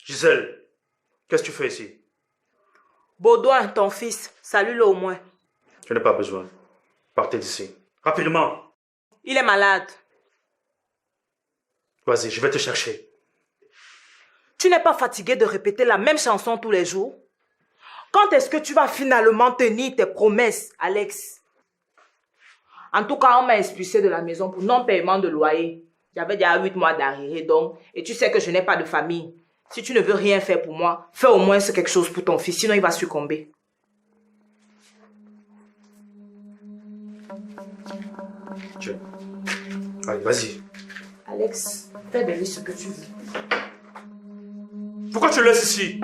Gisèle, qu'est-ce que tu fais ici? Baudouin, ton fils, salue-le au moins. Je n'ai pas besoin. Partez d'ici. Rapidement. Il est malade. Vas-y, je vais te chercher. Tu n'es pas fatigué de répéter la même chanson tous les jours? Quand est-ce que tu vas finalement tenir tes promesses, Alex? En tout cas, on m'a expulsé de la maison pour non-paiement de loyer. J'avais déjà 8 mois d'arriéré, donc, et tu sais que je n'ai pas de famille. Si tu ne veux rien faire pour moi, fais au moins quelque chose pour ton fils, sinon il va succomber. Tiens. Allez, vas-y. Alex, fais de lui ce que tu veux. Pourquoi tu le laisses ici?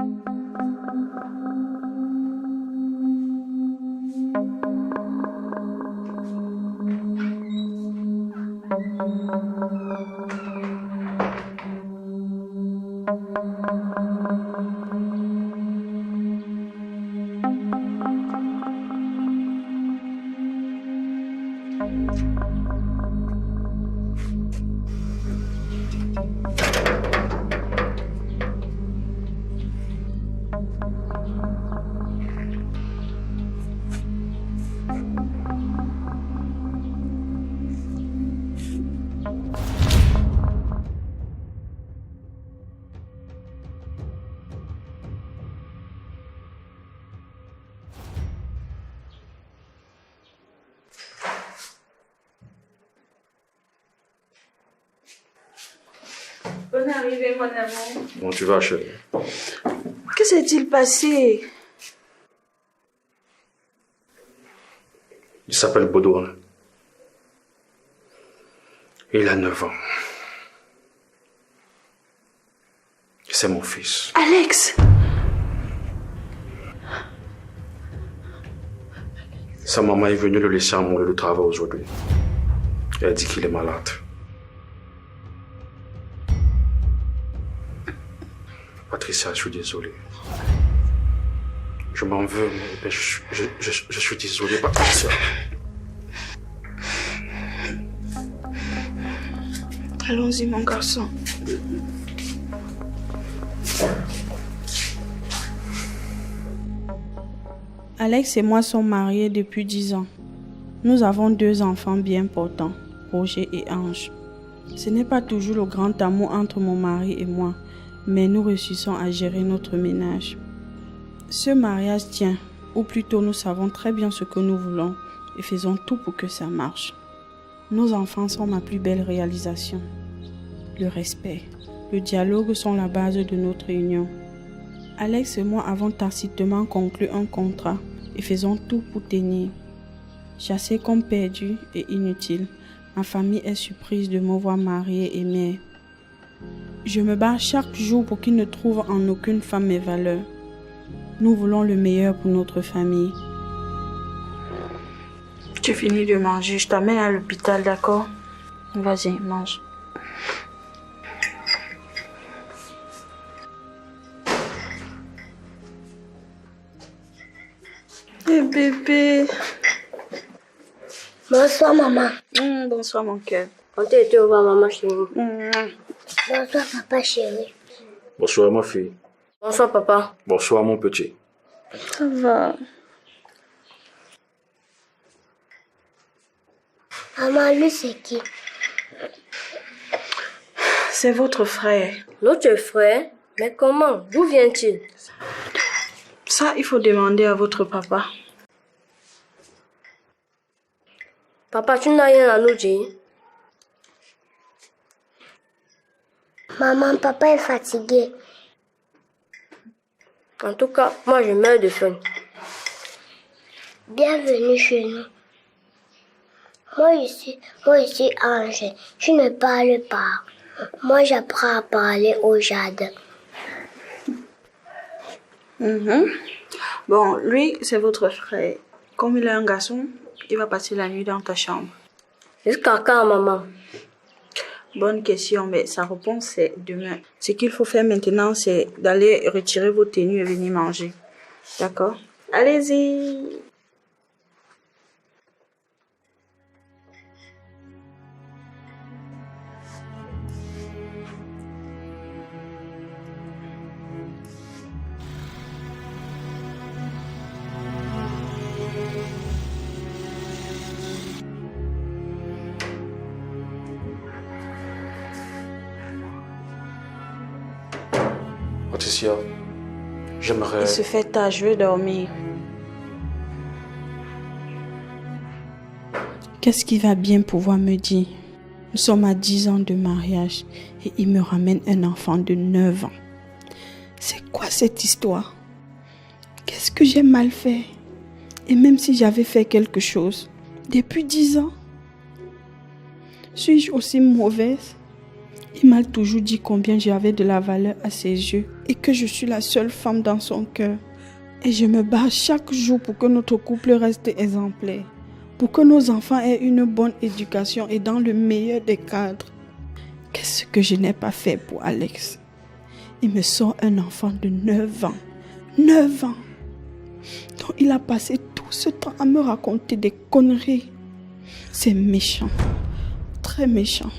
Bonne arrivée, mon amour. Comment tu vas, chérie? Que s'est-il passé? Il s'appelle Baudouin. Il a 9 ans. C'est mon fils. Alex! Sa maman est venue le laisser en lieu de travail aujourd'hui. Elle dit qu'il est malade. Patricia, je suis désolé. Je m'en veux, mais je suis désolé, Patricia. Allons-y, mon garçon. Alex et moi sommes mariés depuis 10 ans. Nous avons 2 enfants bien portants, Roger et Ange. Ce n'est pas toujours le grand amour entre mon mari et moi, mais nous réussissons à gérer notre ménage. Ce mariage tient, ou plutôt nous savons très bien ce que nous voulons et faisons tout pour que ça marche. Nos enfants sont ma plus belle réalisation. Le respect, le dialogue sont la base de notre union. Alex et moi avons tacitement conclu un contrat et faisons tout pour tenir. Chassé comme perdu et inutile, ma famille est surprise de me voir mariée et mère. Je me bats chaque jour pour qu'il ne trouve en aucune femme mes valeurs. Nous voulons le meilleur pour notre famille. Tu finis de manger, je t'amène à l'hôpital, d'accord? Vas-y, mange. Eh bébé. Bonsoir, maman. Bonsoir, mon cœur. On t'a été au revoir, maman chérie. Bonsoir, papa chéri. Bonsoir, ma fille. Bonsoir, papa. Bonsoir, mon petit. Ça va. Maman, lui, c'est qui? C'est votre frère. Notre frère? Mais comment? D'où vient-il? Ça, il faut demander à votre papa. Papa, tu n'as rien à nous dire? Maman, papa est fatigué. En tout cas, moi, je meurs de faim. Bienvenue chez nous. Moi ici, Ange, tu ne parles pas. Moi, j'apprends à parler au jardin. Bon, lui, c'est votre frère. Comme il est un garçon, il va passer la nuit dans ta chambre. Jusqu'à quand, maman? Bonne question, mais sa réponse, c'est demain. Ce qu'il faut faire maintenant, c'est d'aller retirer vos tenues et venir manger. D'accord? Allez-y! Patricia, j'aimerais... Il se fait tard, je veux dormir. Qu'est-ce qu'il va bien pouvoir me dire? Nous sommes à 10 ans de mariage et il me ramène un enfant de 9 ans. C'est quoi cette histoire? Qu'est-ce que j'ai mal fait? Et même si j'avais fait quelque chose, depuis 10 ans, suis-je aussi mauvaise? Il m'a toujours dit combien j'avais de la valeur à ses yeux et que je suis la seule femme dans son cœur. Et je me bats chaque jour pour que notre couple reste exemplaire, pour que nos enfants aient une bonne éducation et dans le meilleur des cadres. Qu'est-ce que je n'ai pas fait pour Alex? Il me sort un enfant de 9 ans. 9 ans! Donc il a passé tout ce temps à me raconter des conneries. C'est méchant. Très méchant.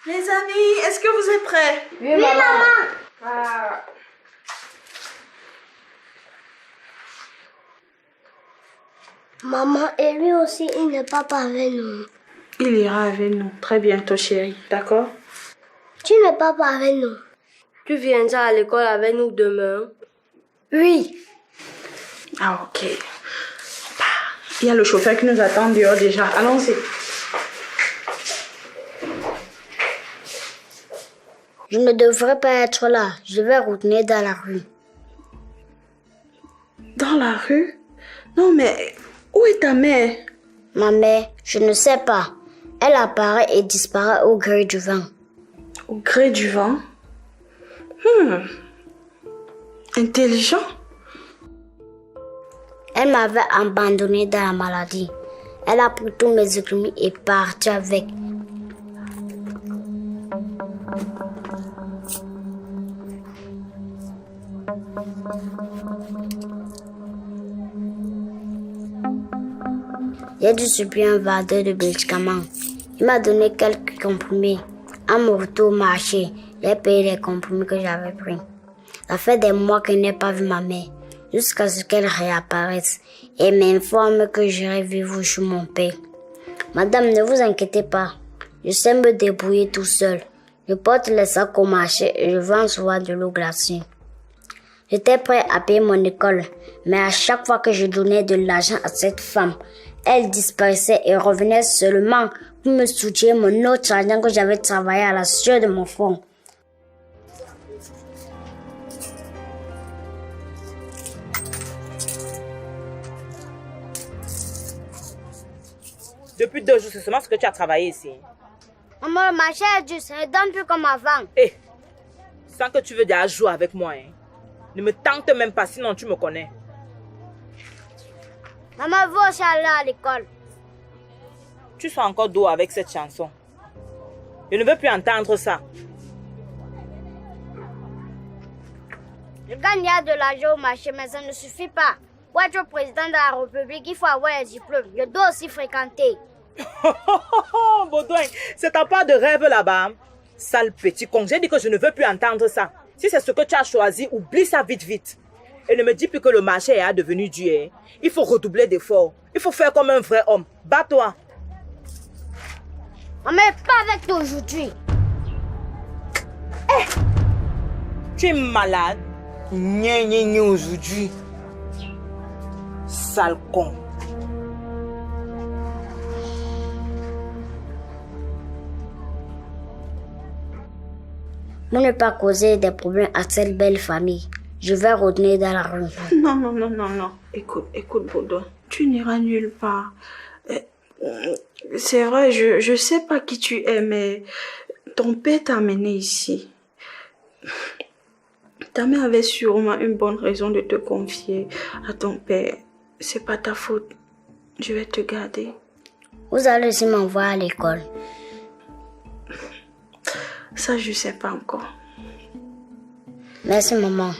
Les amis, est-ce que vous êtes prêts? Oui, maman. Ah. Maman, et lui aussi, il n'est pas avec nous. Il ira avec nous très bientôt, chérie. D'accord? Tu n'es pas avec nous. Tu viendras à l'école avec nous demain? Oui. Ah, ok. Il y a le chauffeur qui nous attend dehors déjà. Allons-y. Je ne devrais pas être là. Je vais retourner dans la rue. Dans la rue? Non, mais où est ta mère? Ma mère, je ne sais pas. Elle apparaît et disparaît au gré du vent. Au gré du vent? Intelligent? Elle m'avait abandonné dans la maladie. Elle a pris tous mes économies et parti avec. J'ai dû subir un vendeur de médicaments. Il m'a donné quelques comprimés. En me retour au marché, j'ai payé les comprimés que j'avais pris. Ça fait des mois que je n'ai pas vu ma mère, jusqu'à ce qu'elle réapparaisse et m'informe que j'irai vivre chez mon père. Madame, ne vous inquiétez pas. Je sais me débrouiller tout seul. Je porte les sacs au marché et je vends souvent de l'eau glacée. J'étais prêt à payer mon école, mais à chaque fois que je donnais de l'argent à cette femme, elle disparaissait et revenait seulement pour me soutirer mon autre argent que j'avais travaillé à la sueur de mon front. Depuis 2 jours, c'est seulement ce que tu as travaillé ici. Maman, le marché est dur, ça ne donne plus comme avant. Hé, sans que tu veux déjà jouer avec moi, hein. Ne me tente même pas, sinon tu me connais. Maman veut aussi aller à l'école. Tu sois encore dos avec cette chanson. Je ne veux plus entendre ça. Je gagne de l'argent au marché, mais ça ne suffit pas. Pour être président de la République, il faut avoir un diplôme. Je dois aussi fréquenter. Baudouin, c'est ta part de rêve là-bas. Sale petit con, j'ai dit que je ne veux plus entendre ça. Si c'est ce que tu as choisi, oublie ça vite, vite. Et ne me dis plus que le marché est devenu dur. Il faut redoubler d'efforts. Il faut faire comme un vrai homme. Bats-toi. Maman, pas avec toi aujourd'hui. Tu es malade. Gna aujourd'hui. Sale con. Pour ne pas causer des problèmes à cette belle famille, je vais retourner dans la rue. Non. Écoute, Baudouin. Tu n'iras nulle part. C'est vrai, je sais pas qui tu es, mais ton père t'a amené ici. Ta mère avait sûrement une bonne raison de te confier à ton père. C'est pas ta faute. Je vais te garder. Vous allez aussi m'envoyer à l'école. Ça, je sais pas encore. Merci, maman.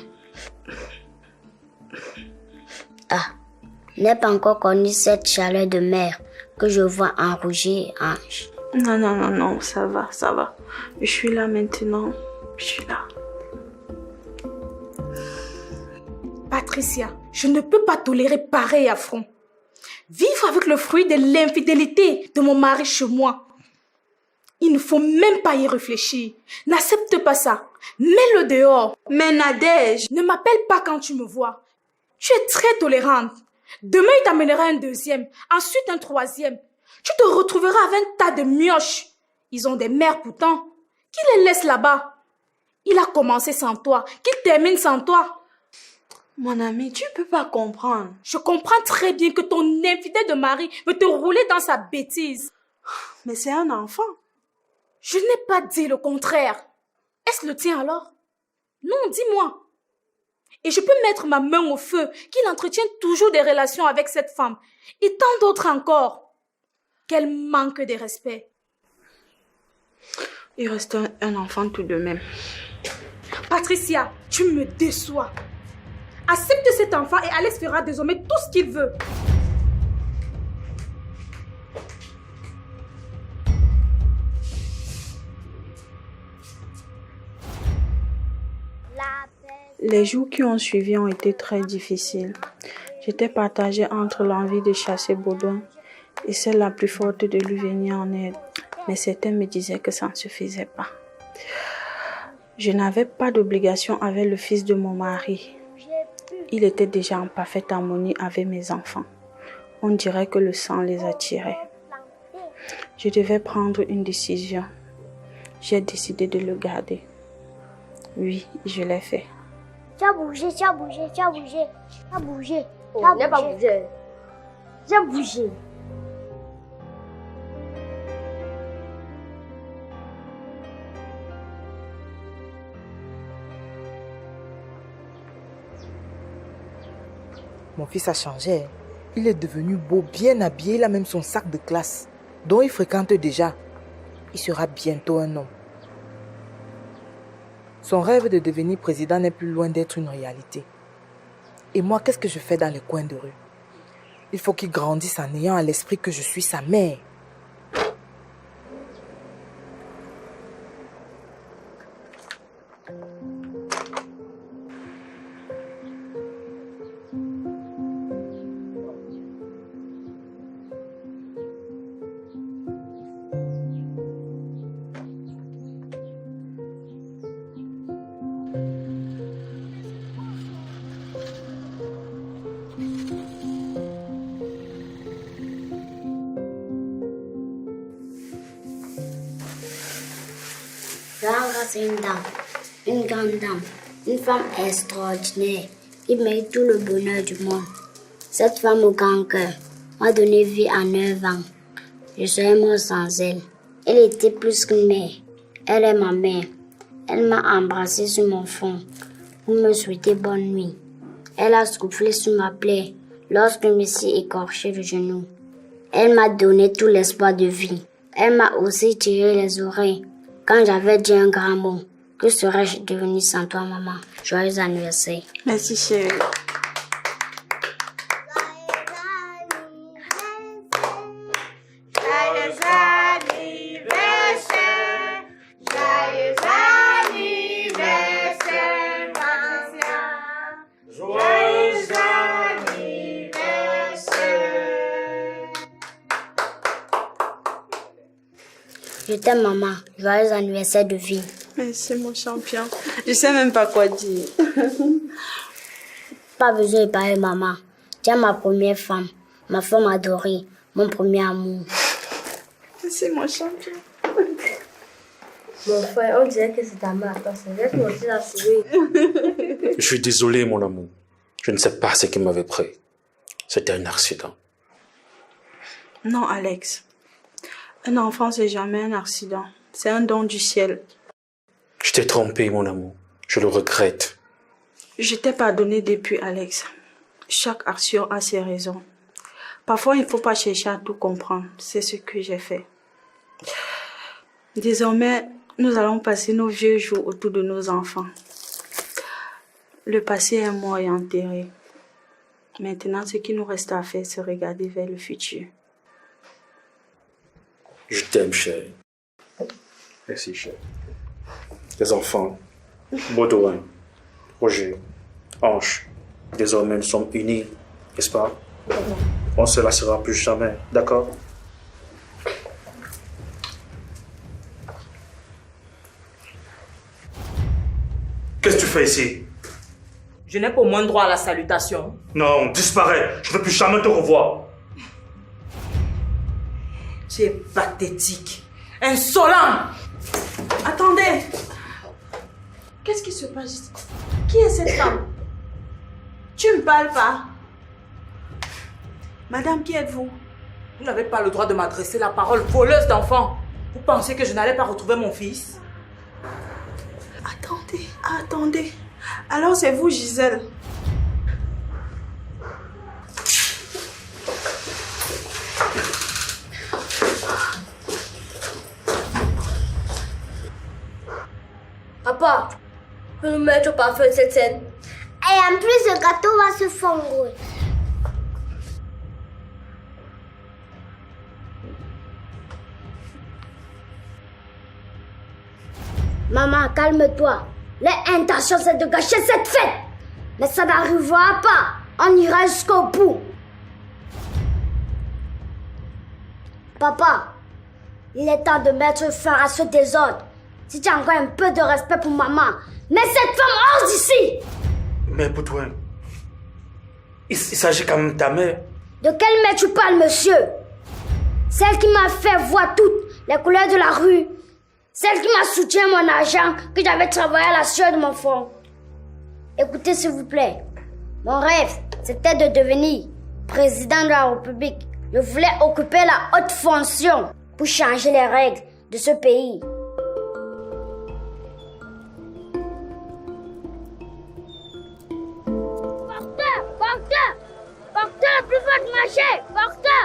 Je n'ai pas encore connu cette chaleur de mer que je vois en rougir, Ange. Non, ça va. Je suis là maintenant. Je suis là. Patricia, je ne peux pas tolérer pareil affront. Vivre avec le fruit de l'infidélité de mon mari chez moi. Il ne faut même pas y réfléchir. N'accepte pas ça. Mets-le dehors. Mais Nadège, Ne m'appelle pas quand tu me vois. Tu es très tolérante. Demain, il t'amènera un deuxième, ensuite un troisième. Tu te retrouveras avec un tas de mioches. Ils ont des mères pourtant. Qui les laisse là-bas? Il a commencé sans toi, qu'il termine sans toi. mon ami, tu peux pas comprendre. Je comprends très bien que ton infidèle de mari veut te rouler dans sa bêtise. Mais c'est un enfant. Je n'ai pas dit le contraire. Est-ce le tien alors? Non, dis-moi. Et je peux mettre ma main au feu qu'il entretient toujours des relations avec cette femme. Et tant d'autres encore. Quel manque de respect. Il reste un enfant tout de même. Patricia, tu me déçois. Accepte cet enfant et Alex fera désormais tout ce qu'il veut. Les jours qui ont suivi ont été très difficiles. J'étais partagée entre l'envie de chasser Baudouin et celle la plus forte de lui venir en aide. Mais certains me disaient que ça ne suffisait pas. Je n'avais pas d'obligation avec le fils de mon mari. Il était déjà en parfaite harmonie avec mes enfants. On dirait que le sang les attirait. Je devais prendre une décision. J'ai décidé de le garder. Oui, je l'ai fait. Tu as bougé, tu as bougé, tu as bougé, tu as bougé. Tu as pas bougé. Tu as bougé. Mon fils a changé. Il est devenu beau, bien habillé. Il a même son sac de classe, dont il fréquente déjà. Il sera bientôt un homme. Son rêve de devenir président n'est plus loin d'être une réalité. Et moi, qu'est-ce que je fais dans les coins de rue? Il faut qu'il grandisse en ayant à l'esprit que je suis sa mère. Zahra, c'est une dame, une grande dame, une femme extraordinaire qui mérite tout le bonheur du monde. Cette femme au grand cœur m'a donné vie à 9 ans. Je serais mort sans elle. Elle était plus qu'une mère. Elle est ma mère. Elle m'a embrassé sur mon front pour me souhaiter bonne nuit. Elle a soufflé sur ma plaie lorsque je me suis écorché le genou. Elle m'a donné tout l'espoir de vie. Elle m'a aussi tiré les oreilles quand j'avais dit un grand mot. Que serais-je devenue sans toi, maman? Joyeux anniversaire. Merci, chérie. Je t'aime, maman. Joyeux anniversaire de vie. Merci, mon champion. Je sais même pas quoi dire. Pas besoin de parler, maman. Tu es ma première femme adorée, mon premier amour. Merci, mon champion. Mon frère, on dirait que c'est ta mère. Laisse-moi aussi la souris. Je suis désolé, mon amour. Je ne sais pas ce qui m'avait pris. C'était un accident. Non, Alex. Un enfant, c'est jamais un accident. C'est un don du ciel. Je t'ai trompé, mon amour. Je le regrette. Je t'ai pardonné depuis, Alex. Chaque action a ses raisons. Parfois, il ne faut pas chercher à tout comprendre. C'est ce que j'ai fait. Désormais, nous allons passer nos vieux jours autour de nos enfants. Le passé est mort et enterré. Maintenant, ce qui nous reste à faire, c'est regarder vers le futur. Je t'aime, chérie. Merci, chérie. Les enfants, Baudouin, Roger, Ange, désormais nous sommes unis, n'est-ce pas? On ne se lassera plus jamais, d'accord? Qu'est-ce que tu fais ici? Je n'ai pas au moins droit à la salutation. Non, disparais. Je ne veux plus jamais te revoir. Tu es pathétique. Insolent. Attendez. Qu'est-ce qui se passe? Qui est cette femme? Tu ne me parles pas. Madame, qui êtes-vous? Vous n'avez pas le droit de m'adresser la parole, voleuse d'enfants. Vous pensez que je n'allais pas retrouver mon fils? Attendez, attendez. Alors c'est vous, Gisèle? Papa, peux nous mettre au parfum de cette scène? Et en plus, le gâteau va se fondre. Maman, calme-toi. L'intention, c'est de gâcher cette fête. Mais ça n'arrivera pas. On ira jusqu'au bout. Papa, il est temps de mettre fin à ce désordre. Si tu as encore un peu de respect pour maman, mets cette femme hors d'ici. Mais Boudouin, il s'agit quand même de ta mère. De quelle mère tu parles, monsieur? Celle qui m'a fait voir toutes les couleurs de la rue. Celle qui m'a soutenu mon argent que j'avais travaillé à la sueur de mon front. Écoutez, s'il vous plaît. Mon rêve, c'était de devenir président de la République. Je voulais occuper la haute fonction pour changer les règles de ce pays. Porteur le plus fort du marché! Porteur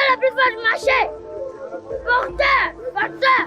le plus fort du marché! Porteur!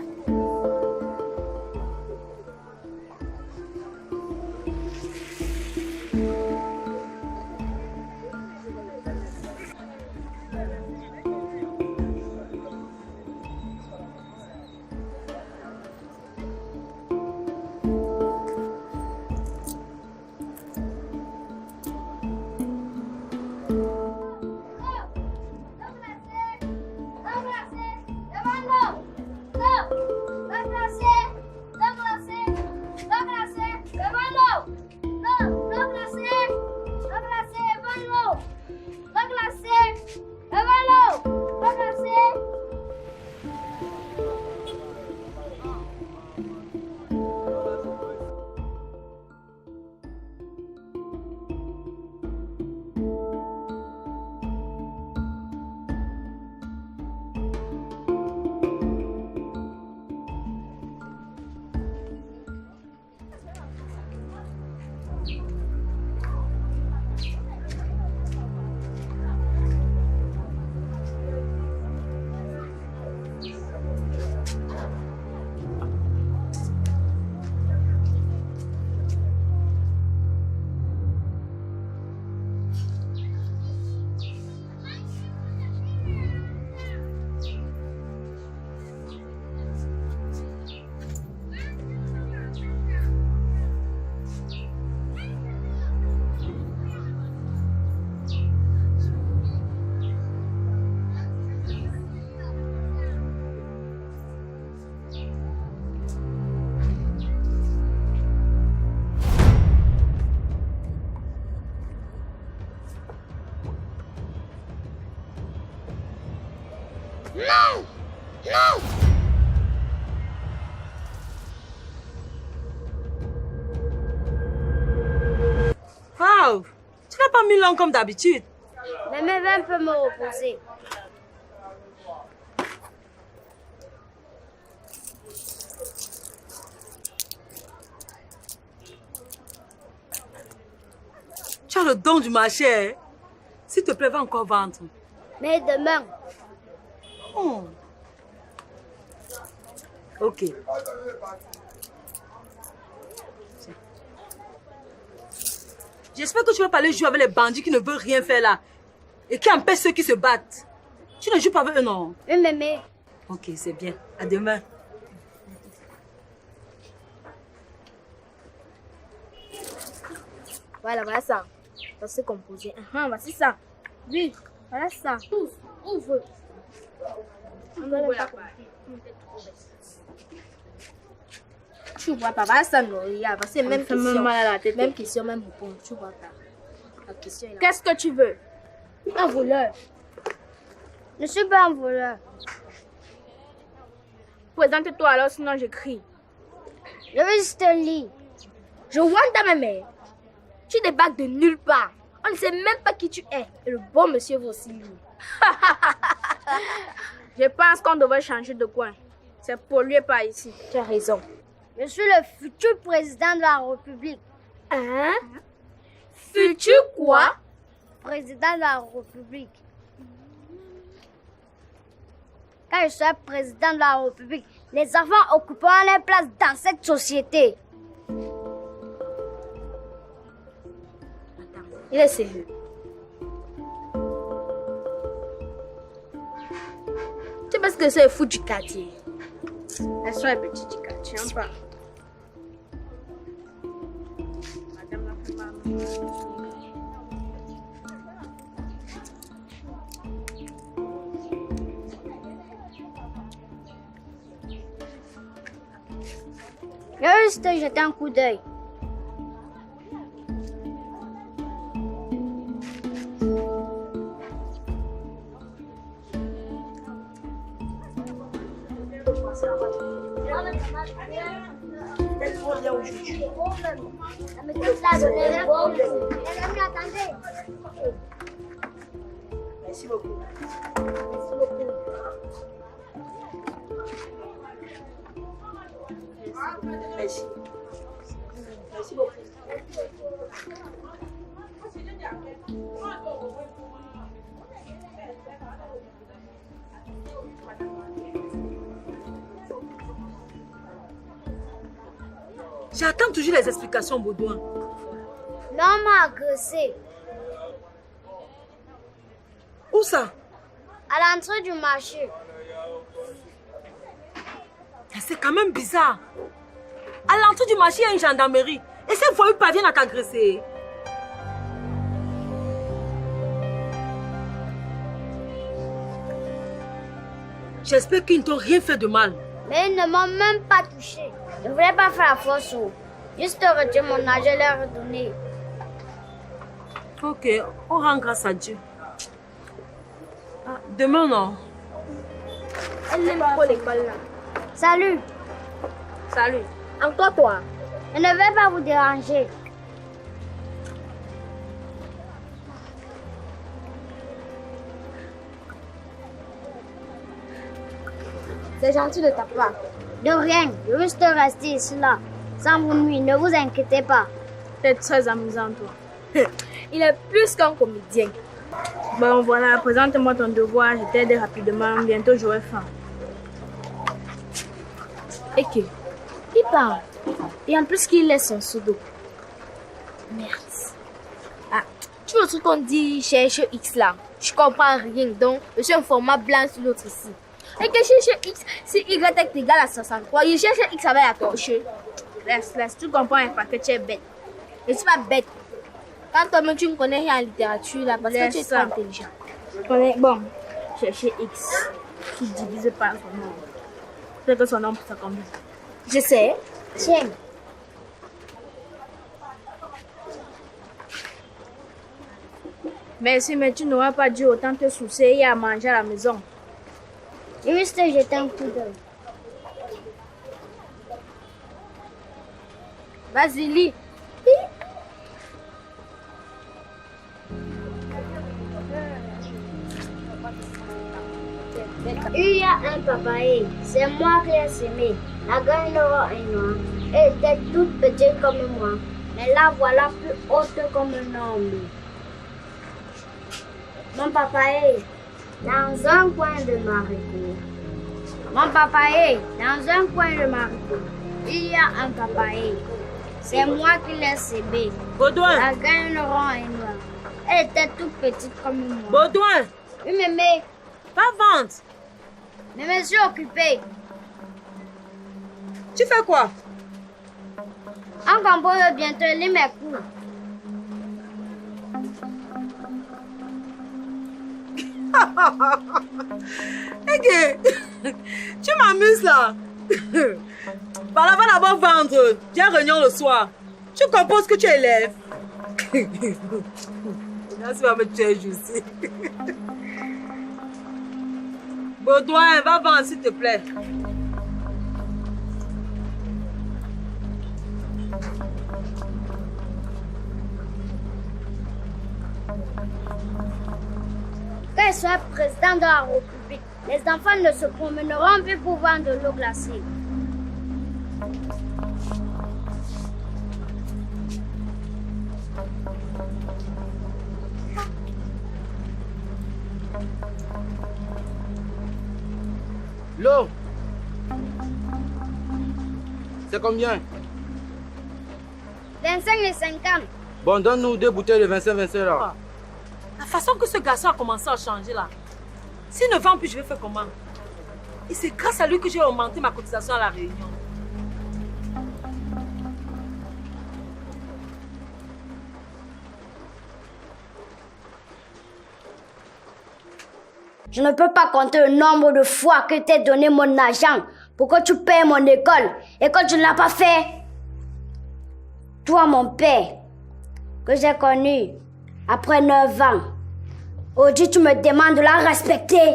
Wow, tu n'as pas mis long comme d'habitude. Mais mes veines peuvent me reposer. Tu as le don du marché. Hein? S'il te plaît, va encore vendre. Mais demain. Oh. Ok. J'espère que tu vas pas aller jouer avec les bandits qui ne veulent rien faire là. Et qui empêchent ceux qui se battent. Tu ne joues pas avec eux, non? Oui, mémé. Ok, c'est bien. À demain. Voilà ça. Ça s'est composé. Voici ça. Oui, voilà ça. Tous, ouvre. vois pas. Va ça, non, regarde. Parce que même fait même question. mal à la tête. Même question, même réponse. Tu vois pas. La question est là. Qu'est-ce que tu veux? Un voleur. Je ne suis pas un voleur. Présente-toi alors, sinon j'écris. Je veux juste te lire. Je vois ta mère. Tu débarques de nulle part. On ne sait même pas qui tu es. Et le bon monsieur va aussi lire. Je pense qu'on devrait changer de coin. C'est pollué par ici. Tu as raison. Je suis le futur président de la République. Hein? Futur quoi? Président de la République. Quand je serai président de la République, les enfants occuperont leur place dans cette société. Il est sérieux. Tu penses que c'est fou du quartier? Elles sont les petites du quartier, hein, pas. Madame la femme. Je vais juste te jeter un coup d'œil. Merci beaucoup. Merci. Merci beaucoup. J'attends toujours les explications, Baudouin. L'homme m'a agressé Où ça? à l'entrée du marché. C'est quand même bizarre. À l'entrée du marché, il y a une gendarmerie. Et ces voyous parviennent à t'agresser. J'espère qu'ils ne t'ont rien fait de mal. Mais ils ne m'ont même pas touché. Je ne voulais pas faire la force. Juste retirer mon argent et leur redonner. Ok, on rend grâce à Dieu. Ah, demain, non. Elle n'aime pas l'école là. Salut. Salut. Encore toi. Je ne vais pas vous déranger. C'est gentil de ta part. De rien. Je veux juste rester ici là. Sans vous nuire. Ne vous inquiétez pas. C'est très amusant, toi. Il est plus qu'un comédien. Bon, voilà, présente-moi ton devoir. Je t'aide rapidement. Bientôt, j'aurai faim. Ok. Il parle. Et en plus qu'il laisse son pseudo. Merde. Ah, tu vois le truc qu'on dit cherche X là. Je comprends rien. Donc, je suis un format blanc sur l'autre ici. Et que cherche X, si Y est égal à 63, il cherche X avec la torche. Laisse. Tu comprends pas que tu es bête. Je ne suis pas bête. Quand toi-même tu ne connais rien en littérature là, parce que tu es très intelligent. Bon, chercher X qui divise par son nom. Peut-être que son nom ça combien? Je sais. Tiens. Merci, mais tu n'auras pas dû autant te soucier et à manger à la maison. Je vais juste jeter un coup d'œil. Vas-y, lis. Il y a un papaye, c'est moi qui l'ai semé. La graine noire est noire. Elle était toute petite comme moi. Mais là, voilà plus haute comme un homme. Mon papaye, dans un coin de Marigot. Mon papaye, dans un coin de Marigot. Il y a un papaye. C'est moi qui l'ai semé. Baudouin! La graine noire est noire. Elle était toute petite comme moi. Baudouin! Oui, mémé. Pas vente! Mais je suis occupée. Tu fais quoi? On compose bientôt les mes cours. Ok, tu m'amuses là. Bah là, va d'abord vendre. Viens réunion le soir. Tu composes que tu élèves. Là, tu vas me tuer, je sais. Baudouin, va vendre, s'il te plaît. Quand je serai président de la République, les enfants ne se promèneront plus pour vendre de l'eau glacée. L'eau, c'est combien? 25 et 50. Bon, donne-nous 2 bouteilles de 25 là. La façon que ce garçon a commencé à changer là. S'il ne vend plus, je vais faire comment? Et c'est grâce à lui que j'ai augmenté ma cotisation à la réunion. Je ne peux pas compter le nombre de fois que t'ai donné mon argent pour que tu payes mon école et que tu ne l'as pas fait. Toi, mon père, que j'ai connu après 9 ans, aujourd'hui tu me demandes de la respecter.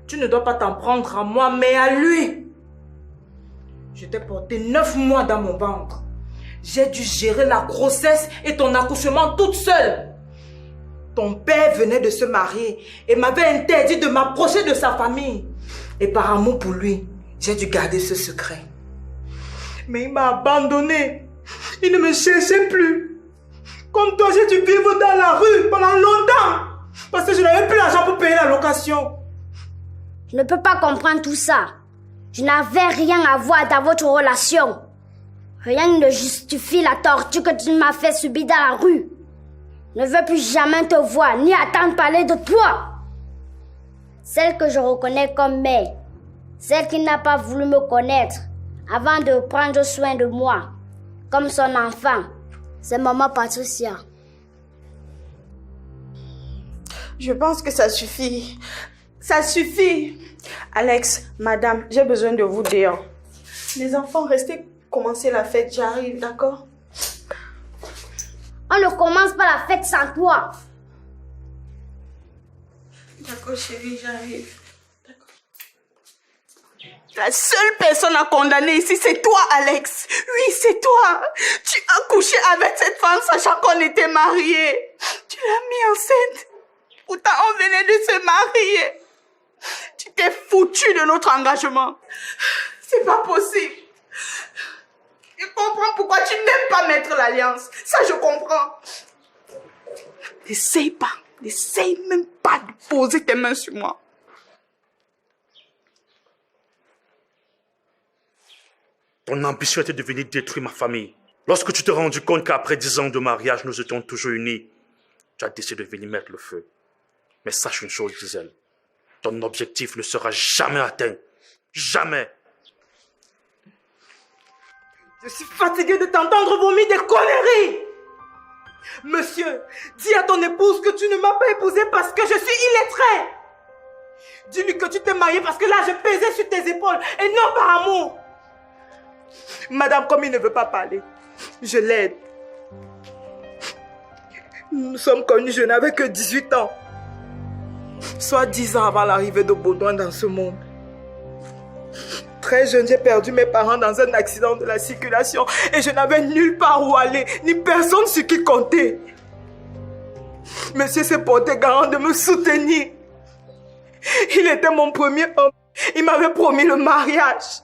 Tu ne dois pas t'en prendre à moi, mais à lui. Je t'ai porté 9 mois dans mon ventre. J'ai dû gérer la grossesse et ton accouchement toute seule. Ton père venait de se marier et m'avait interdit de m'approcher de sa famille. Et par amour pour lui, j'ai dû garder ce secret. Mais il m'a abandonné. Il ne me cherchait plus. Comme toi, j'ai dû vivre dans la rue pendant longtemps. Parce que je n'avais plus l'argent pour payer la location. Je ne peux pas comprendre tout ça. Je n'avais rien à voir dans votre relation. Rien ne justifie la torture que tu m'as fait subir dans la rue. Je ne veux plus jamais te voir ni attendre parler de toi. Celle que je reconnais comme mère, celle qui n'a pas voulu me connaître avant de prendre soin de moi, comme son enfant, c'est maman Patricia. Je pense que ça suffit. Ça suffit. Alex, madame, j'ai besoin de vous dehors. Les enfants, restez commencer la fête, j'arrive, d'accord? On ne commence pas la fête sans toi. D'accord, chérie, j'arrive. D'accord. La seule personne à condamner ici, c'est toi, Alex. Oui, c'est toi. Tu as couché avec cette femme sachant qu'on était mariés. Tu l'as mis enceinte. Pourtant, on venait de se marier. Tu t'es foutu de notre engagement. C'est pas possible. Je comprends pourquoi tu n'aimes pas mettre l'alliance. Ça, je comprends. N'essaye pas. N'essaye même pas de poser tes mains sur moi. Ton ambition était de venir détruire ma famille. Lorsque tu t'es rendu compte qu'après 10 ans de mariage, nous étions toujours unis, tu as décidé de venir mettre le feu. Mais sache une chose, Gisèle. Ton objectif ne sera jamais atteint. Jamais. Je suis fatiguée de t'entendre vomir des conneries. Monsieur, dis à ton épouse que tu ne m'as pas épousée parce que je suis illettrée. Dis-lui que tu t'es mariée parce que là, je pesais sur tes épaules et non par amour. Madame, comme il ne veut pas parler, je l'aide. Nous sommes connus, je n'avais que 18 ans. Soit 10 ans avant l'arrivée de Baudouin dans ce monde. Très jeune, j'ai perdu mes parents dans un accident de la circulation et je n'avais nulle part où aller, ni personne sur qui compter. Monsieur s'est porté garant de me soutenir. Il était mon premier homme. Il m'avait promis le mariage.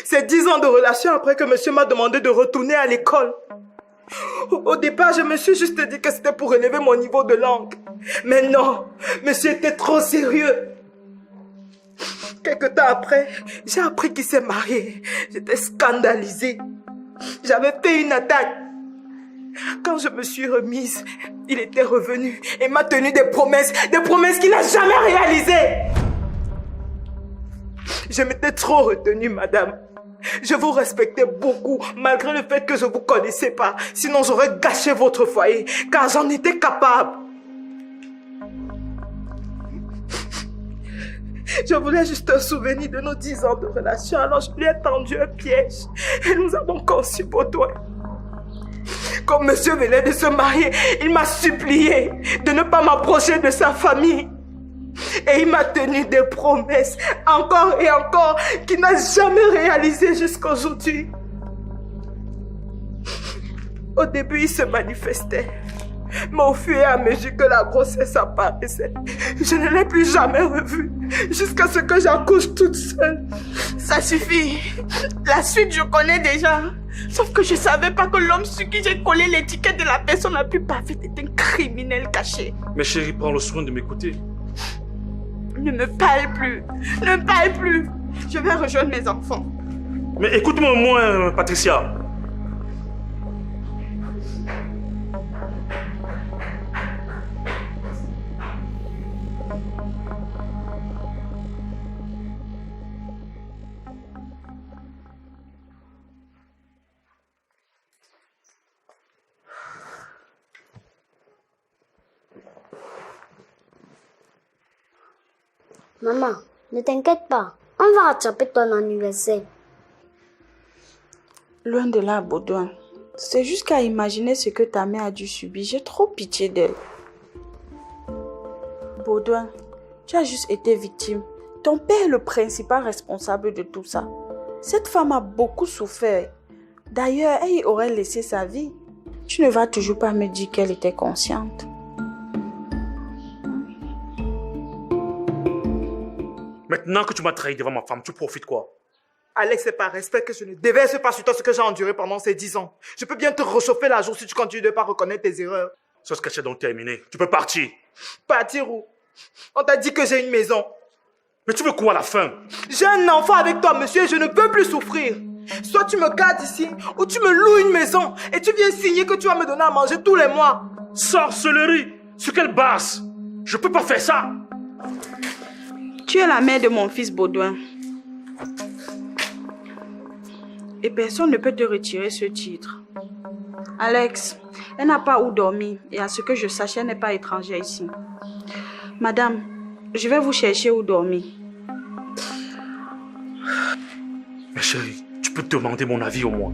C'est 10 ans de relation après que monsieur m'a demandé de retourner à l'école. Au départ, je me suis juste dit que c'était pour élever mon niveau de langue. Mais non, monsieur était trop sérieux. Quelque temps après, j'ai appris qu'il s'est marié. J'étais scandalisée. J'avais fait une attaque. Quand je me suis remise, il était revenu et m'a tenu des promesses qu'il n'a jamais réalisées. Je m'étais trop retenue, madame. Je vous respectais beaucoup, malgré le fait que je ne vous connaissais pas. Sinon, j'aurais gâché votre foyer, car j'en étais capable. Je voulais juste un souvenir de nos 10 ans de relation. Alors je lui ai tendu un piège. Et nous avons conçu Baudouin. Comme monsieur venait de se marier, il m'a supplié de ne pas m'approcher de sa famille. Et il m'a tenu des promesses, encore et encore, qu'il n'a jamais réalisées jusqu'à aujourd'hui. Au début, il se manifestait. Mais au fur et à mesure que la grossesse apparaissait, je ne l'ai plus jamais revu. Jusqu'à ce que j'accouche toute seule. Ça suffit. La suite, je connais déjà. Sauf que je ne savais pas que l'homme sur qui j'ai collé l'étiquette de la personne la plus parfaite est un criminel caché. Mais chérie, prends le soin de m'écouter. Ne me parle plus. Ne me parle plus. Je vais rejoindre mes enfants. Mais écoute-moi au moins, Patricia. Maman, ne t'inquiète pas. On va rattraper ton anniversaire. Loin de là, Baudouin. C'est juste qu'à imaginer ce que ta mère a dû subir. J'ai trop pitié d'elle. Baudouin, tu as juste été victime. Ton père est le principal responsable de tout ça. Cette femme a beaucoup souffert. D'ailleurs, elle y aurait laissé sa vie. Tu ne vas toujours pas me dire qu'elle était consciente. Maintenant que tu m'as trahi devant ma femme, tu profites quoi? Alex, c'est par respect que je ne déverse pas sur toi ce que j'ai enduré pendant ces 10 ans. Je peux bien te réchauffer la jour si tu continues de ne pas reconnaître tes erreurs. Ce sketch est donc terminé. Tu peux partir. Partir où? On t'a dit que j'ai une maison. Mais tu veux quoi à la fin? J'ai un enfant avec toi, monsieur, et je ne peux plus souffrir. Soit tu me gardes ici, ou tu me loues une maison, et tu viens signer que tu vas me donner à manger tous les mois. Sorcellerie! Sur quelle base? Je peux pas faire ça! Tu es la mère de mon fils Baudouin. Et personne ne peut te retirer ce titre. Alex, elle n'a pas où dormir. Et à ce que je sache, elle n'est pas étrangère ici. Madame, je vais vous chercher où dormir. Mais chérie, tu peux te demander mon avis au moins.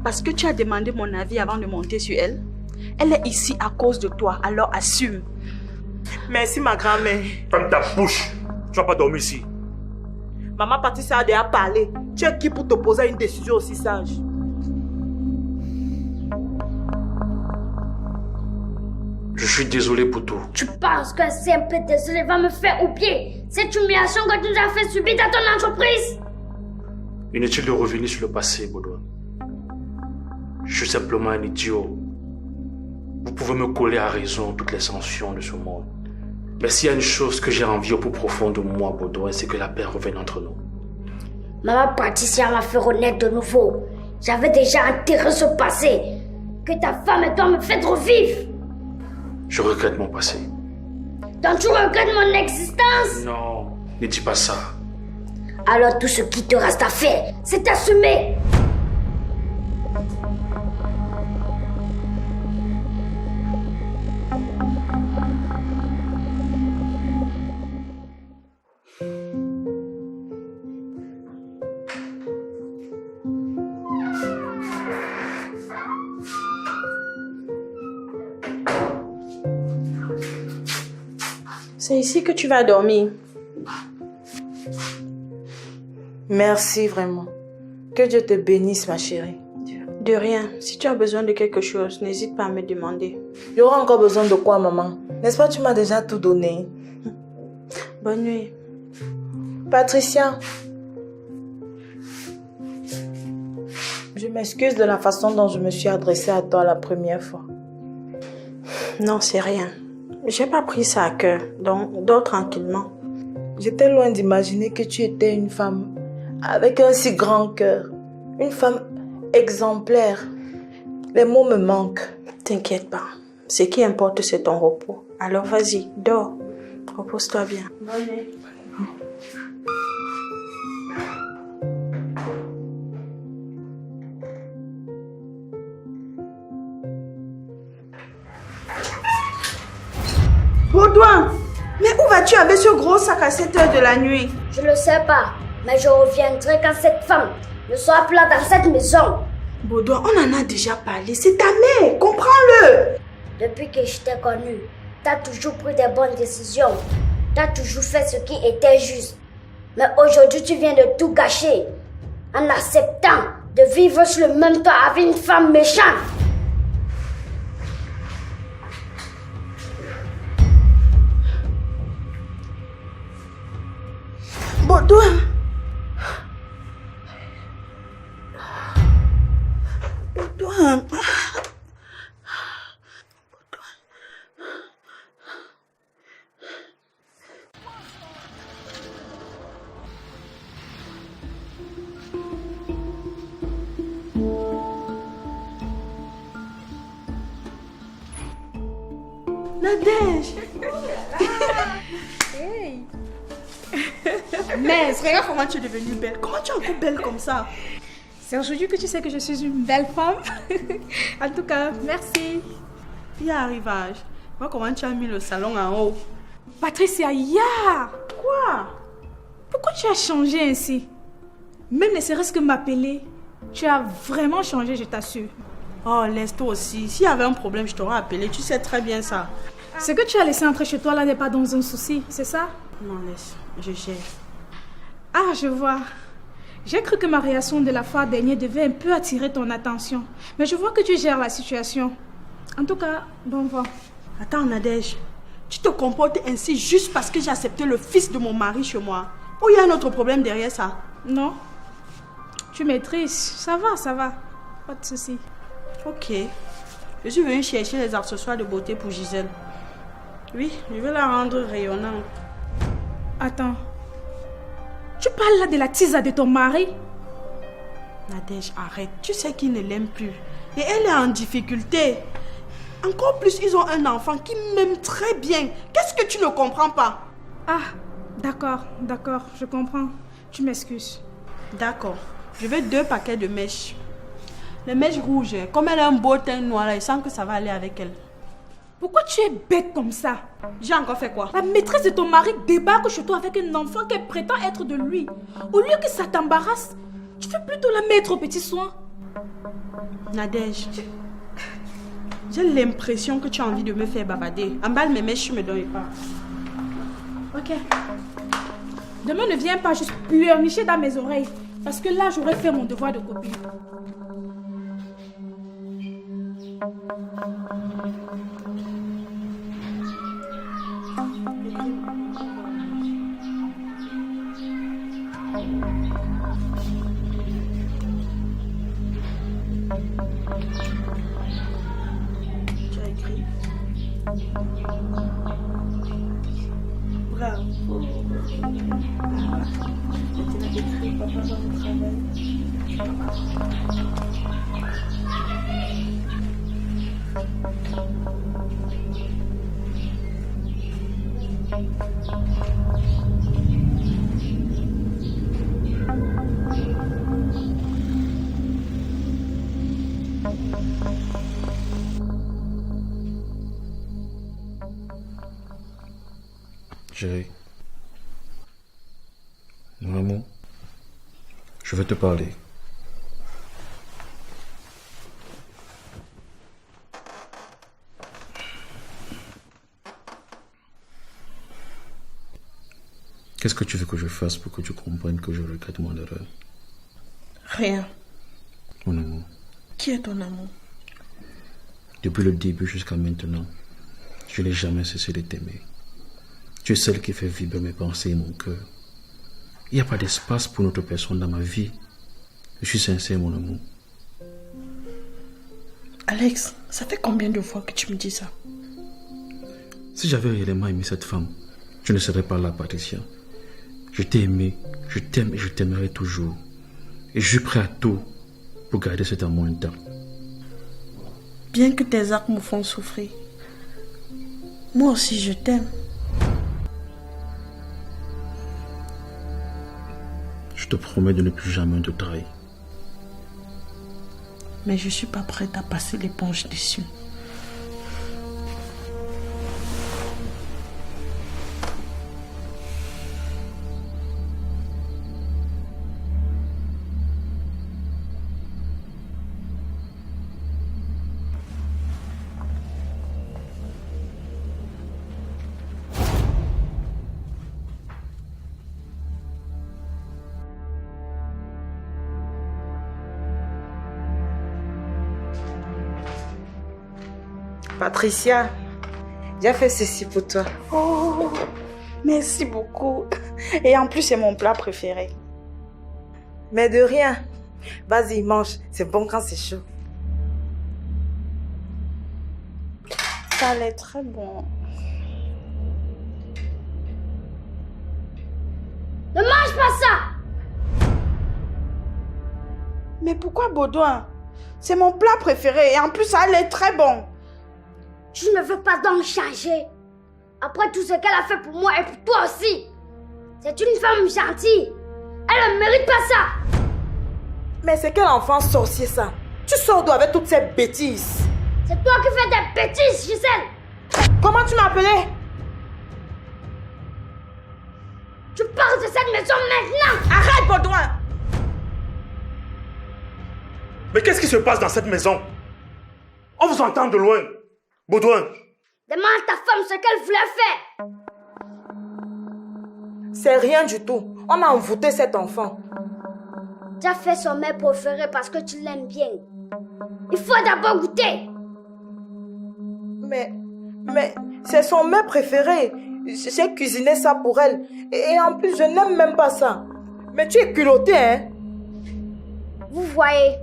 Parce que tu as demandé mon avis avant de monter sur elle. Elle est ici à cause de toi, alors assume. Merci ma grand-mère. Ferme ta bouche. Tu vas pas dormir ici. Maman Patricia a déjà parlé. Tu es qui pour t'opposer à une décision aussi sage? Je suis désolé pour tout. Tu penses que c'est un peu désolé va me faire oublier cette humiliation que tu nous as fait subir dans ton entreprise? Inutile de revenir sur le passé, Baudouin. Je suis simplement un idiot. Vous pouvez me coller à raison toutes les sanctions de ce monde. Mais s'il y a une chose que j'ai envie au plus profond de moi, Baudouin, c'est que la paix revienne entre nous. Maman Patricia m'a fait renaître de nouveau. J'avais déjà enterré ce passé. Que ta femme et toi me faites revivre. Je regrette mon passé. Donc tu regrettes mon existence? Non, ne dis pas ça. Alors tout ce qui te reste à faire, c'est t'assumer. C'est ici que tu vas dormir. Merci vraiment. Que Dieu te bénisse, ma chérie. De rien. Si tu as besoin de quelque chose, n'hésite pas à me demander. Il y aura encore besoin de quoi, maman? N'est-ce pas, tu m'as déjà tout donné? Bonne nuit. Patricia. Je m'excuse de la façon dont je me suis adressée à toi la première fois. Non, c'est rien. J'ai pas pris ça à cœur, donc dors tranquillement. J'étais loin d'imaginer que tu étais une femme avec un si grand cœur. Une femme exemplaire. Les mots me manquent. T'inquiète pas. Ce qui importe, c'est ton repos. Alors vas-y, dors. Repose-toi bien. Bonne nuit. Baudouin, mais où vas-tu avec ce gros sac à 7 heures de la nuit? Je ne sais pas, mais je reviendrai quand cette femme ne sera plus là dans cette maison. Baudouin, on en a déjà parlé. C'est ta mère, comprends-le. Depuis que je t'ai connue, tu as toujours pris des bonnes décisions. Tu as toujours fait ce qui était juste. Mais aujourd'hui, tu viens de tout gâcher en acceptant de vivre sur le même toit avec une femme méchante. Baudouin. Baudouin. Nadège. Hey. Mais regarde comment tu es devenue belle. Comment tu es encore belle comme ça? C'est aujourd'hui que tu sais que je suis une belle femme. En tout cas, merci. Il y a arrivage. Vois comment tu as mis le salon en haut. Patricia, ya! Quoi? Pourquoi tu as changé ainsi? Même ne serait-ce que m'appeler. Tu as vraiment changé, je t'assure. Oh, laisse-toi aussi. S'il y avait un problème, je t'aurais appelé. Tu sais très bien ça. Ce que tu as laissé entrer chez toi là n'est pas dans un souci, c'est ça? Non, laisse. Je gère. Ah, je vois. J'ai cru que ma réaction de la fois dernière devait un peu attirer ton attention. Mais je vois que tu gères la situation. En tout cas, bon vent. Attends, Nadège. Tu te comportes ainsi juste parce que j'ai accepté le fils de mon mari chez moi. Ou il y a un autre problème derrière ça? Non. Tu maîtrises. Ça va. Pas de souci. Ok. Je suis venue chercher les accessoires de beauté pour Gisèle. Oui, je vais la rendre rayonnante. Attends. Tu parles là de la tisa de ton mari? Nadège, arrête. Tu sais qu'il ne l'aime plus. Et elle est en difficulté. Encore plus, ils ont un enfant qui m'aime très bien. Qu'est-ce que tu ne comprends pas? Ah, d'accord, je comprends. Tu m'excuses. D'accord. Je veux 2 paquets de mèches. Les mèches rouges, comme elle a un beau teint noir, là, je sens que ça va aller avec elle. Pourquoi tu es bête comme ça? J'ai encore fait quoi? La maîtresse de ton mari débarque chez toi avec un enfant qu'elle prétend être de lui. Au lieu que ça t'embarrasse, tu fais plutôt la mettre aux petits soins. Nadège, j'ai l'impression que tu as envie de me faire babader. Emballe mes mèches, je me donne pas. Ok. Demain, ne viens pas juste pleurnicher dans mes oreilles. Parce que là, j'aurais fait mon devoir de copine. Tu as écrit. Bravo. Tu l'as écrit, papa va au travail. Chérie, mon amour, je veux te parler. Qu'est-ce que tu veux que je fasse pour que tu comprennes que je regrette mon erreur? Rien. Mon amour. Qui est ton amour? Depuis le début jusqu'à maintenant, je n'ai jamais cessé de t'aimer. Tu es celle qui fait vibrer mes pensées et mon cœur. Il n'y a pas d'espace pour notre personne dans ma vie. Je suis sincère, mon amour. Alex, ça fait combien de fois que tu me dis ça? Si j'avais réellement aimé cette femme, je ne serais pas là, Patricia. Je t'ai aimé, je t'aime et je t'aimerai toujours. Et je suis prêt à tout pour garder cet amour intact. Bien que tes actes me font souffrir, moi aussi je t'aime. Je te promets de ne plus jamais te trahir. Mais je ne suis pas prête à passer l'éponge dessus. Patricia, j'ai fait ceci pour toi. Oh, merci beaucoup. Et en plus, c'est mon plat préféré. Mais de rien. Vas-y, mange. C'est bon quand c'est chaud. Ça allait très bon. Ne mange pas ça! Mais pourquoi Baudouin? C'est mon plat préféré et en plus, ça allait très bon. Tu ne veux pas donc changer. Après tout ce qu'elle a fait pour moi et pour toi aussi. C'est une femme gentille. Elle ne mérite pas ça. Mais c'est quel enfant sorcier ça? Tu sors d'où avec toutes ces bêtises? C'est toi qui fais des bêtises, Gisèle. Comment tu m'appelais? Tu pars de cette maison maintenant. Arrête, Baudouin! Mais qu'est-ce qui se passe dans cette maison? On vous entend de loin. Baudouin. Demande à ta femme ce qu'elle voulait faire. C'est rien du tout. On a envoûté cet enfant. Tu as fait son mets préféré parce que tu l'aimes bien. Il faut d'abord goûter. Mais c'est son mets préféré. J'ai cuisiné ça pour elle. Et en plus, je n'aime même pas ça. Mais tu es culotté, hein? Vous voyez.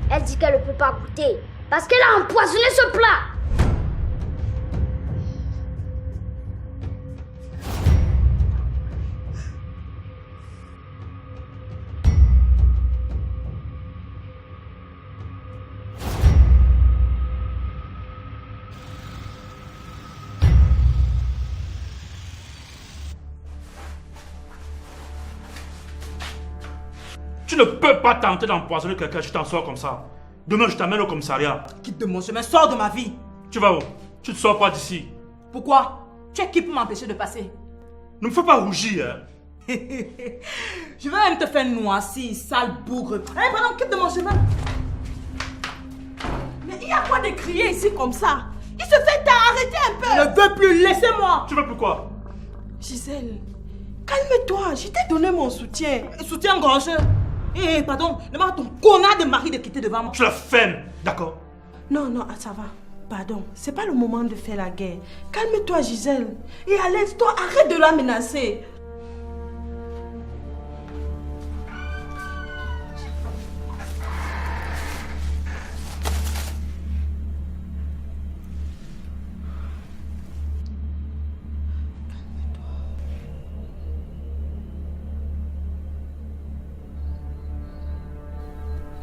Elle dit qu'elle ne peut pas goûter parce qu'elle a empoisonné ce plat. Tu ne peux pas tenter d'empoisonner quelqu'un, tu t'en sors comme ça. Demain, je t'amène au commissariat. Quitte de mon chemin, sors de ma vie. Tu vas où? Tu ne sors pas d'ici. Pourquoi? Tu es qui pour m'empêcher de passer? Ne me fais pas rougir, hein. Je vais même te faire noisir, sale bougre. Eh, pardon, quitte de mon chemin. Mais il y a quoi de crier ici comme ça? Il se fait arrêter un peu. Je ne veux plus, laissez-moi. Tu veux plus quoi? Gisèle, calme-toi, je t'ai donné mon soutien. Soutien gorgeux. Eh, pardon, demande à ton connard de mari de quitter devant moi. Tu la fermes, d'accord? Non, ça va. Pardon, c'est pas le moment de faire la guerre. Calme-toi, Gisèle. Et Alex, toi, arrête de la menacer.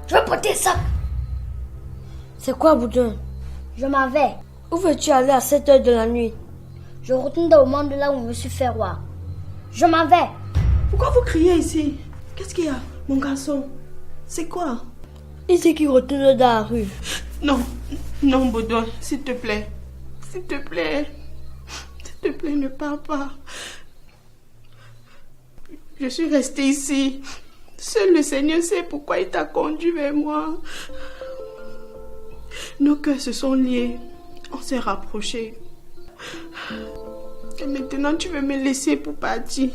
Je veux porter ça. C'est quoi, Boudin? Je m'en vais. Où veux-tu aller à 7 heures de la nuit? Je retourne dans le monde là où je me suis fait roi. Je m'en vais. Pourquoi vous criez ici? Qu'est-ce qu'il y a, mon garçon? C'est quoi? Ici qui retourne dans la rue. Non, Baudouin, s'il te plaît. S'il te plaît. S'il te plaît, ne pars pas. Je suis restée ici. Seul le Seigneur sait pourquoi il t'a conduit vers moi. Nos cœurs se sont liés. On s'est rapprochés. Et maintenant, tu veux me laisser pour partir.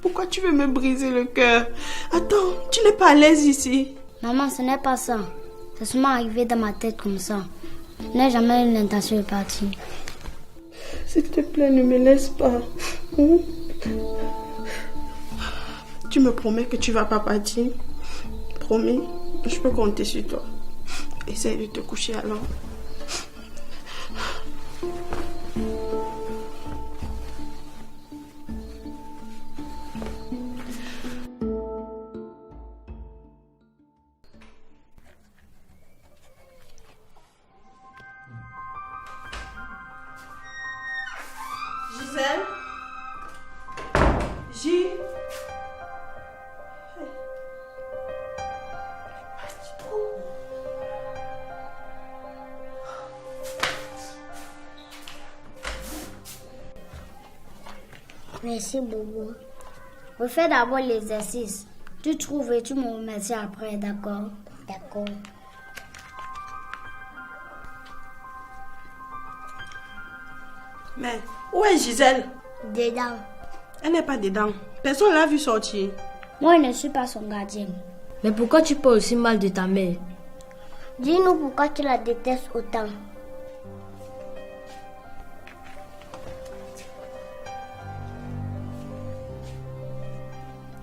Pourquoi tu veux me briser le cœur? Attends, tu n'es pas à l'aise ici. Maman, ce n'est pas ça. C'est seulement arrivé dans ma tête comme ça. Je n'ai jamais eu l'intention de partir. S'il te plaît, ne me laisse pas. Tu me promets que tu vas pas partir? Promis? Je peux compter sur toi. Essaye de te coucher alors. Gisèle? Gilles? Merci, Bobo. Refais d'abord l'exercice. Tu trouves et tu me remercies après, d'accord? D'accord. Mais où est Gisèle? Dedans. Elle n'est pas dedans. Personne ne l'a vu sortir. Moi, je ne suis pas son gardien. Mais pourquoi tu parles aussi mal de ta mère? Dis-nous pourquoi tu la détestes autant.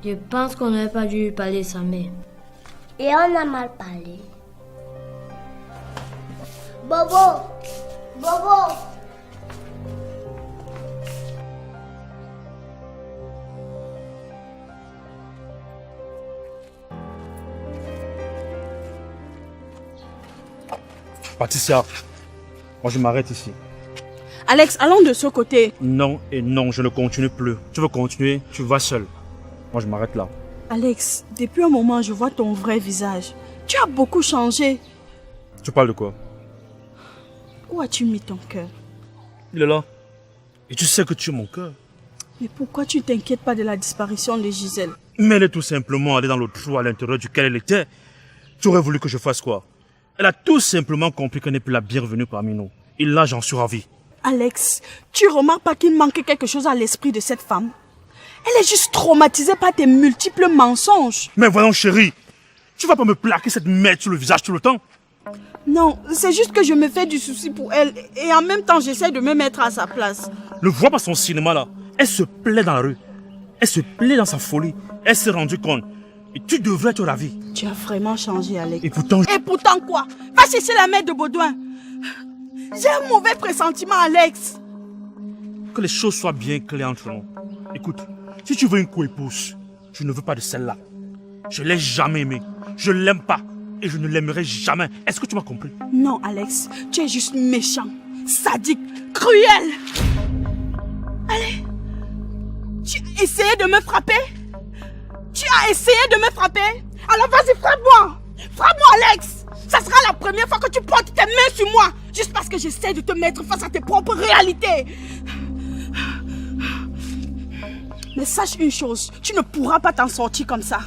Je pense qu'on n'aurait pas dû lui parler de sa mère. Et on a mal parlé. Bobo! Bobo! Patricia, moi je m'arrête ici. Alex, allons de ce côté. Non et non, je ne continue plus. Tu veux continuer, tu vas seul. Moi je m'arrête là. Alex, depuis un moment, je vois ton vrai visage. Tu as beaucoup changé. Tu parles de quoi? Où as-tu mis ton cœur? Il est là. Et tu sais que tu es mon cœur. Mais pourquoi tu t'inquiètes pas de la disparition de Gisèle? Mais elle est tout simplement allée dans le trou à l'intérieur duquel elle était. Tu aurais voulu que je fasse quoi? Elle a tout simplement compris qu'elle n'est plus la bienvenue parmi nous. Et là, j'en suis ravi. Alex, tu remarques pas qu'il manque quelque chose à l'esprit de cette femme? Elle est juste traumatisée par tes multiples mensonges. Mais voyons chérie, tu vas pas me plaquer cette merde sur le visage tout le temps? Non, c'est juste que je me fais du souci pour elle et en même temps j'essaie de me mettre à sa place. Ne vois pas son cinéma là. Elle se plaît dans la rue. Elle se plaît dans sa folie. Elle s'est rendue compte. Et tu devrais être ravi. Tu as vraiment changé, Alex. Et pourtant... Et pourtant quoi? Va chercher la mère de Baudouin. J'ai un mauvais pressentiment, Alex. Que les choses soient bien claires entre nous. Écoute, si tu veux une co-épouse, je ne veux pas de celle-là. Je l'ai jamais aimée. Je l'aime pas. Et je ne l'aimerai jamais. Est-ce que tu m'as compris? Non, Alex. Tu es juste méchant, sadique, cruel. Allez. Tu as essayé de me frapper? Tu as essayé de me frapper? Alors vas-y, frappe-moi. Frappe-moi, Alex. Ça sera la première fois que tu portes tes mains sur moi. Juste parce que j'essaie de te mettre face à tes propres réalités. Mais sache une chose, tu ne pourras pas t'en sortir comme ça.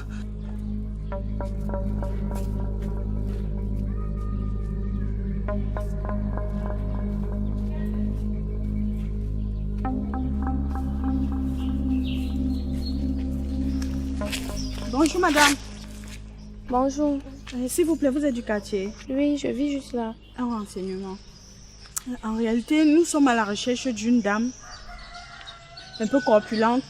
Bonjour madame. Bonjour. S'il vous plaît, vous êtes du quartier? Oui, je vis juste là. Un renseignement. En réalité, nous sommes à la recherche d'une dame un peu corpulente.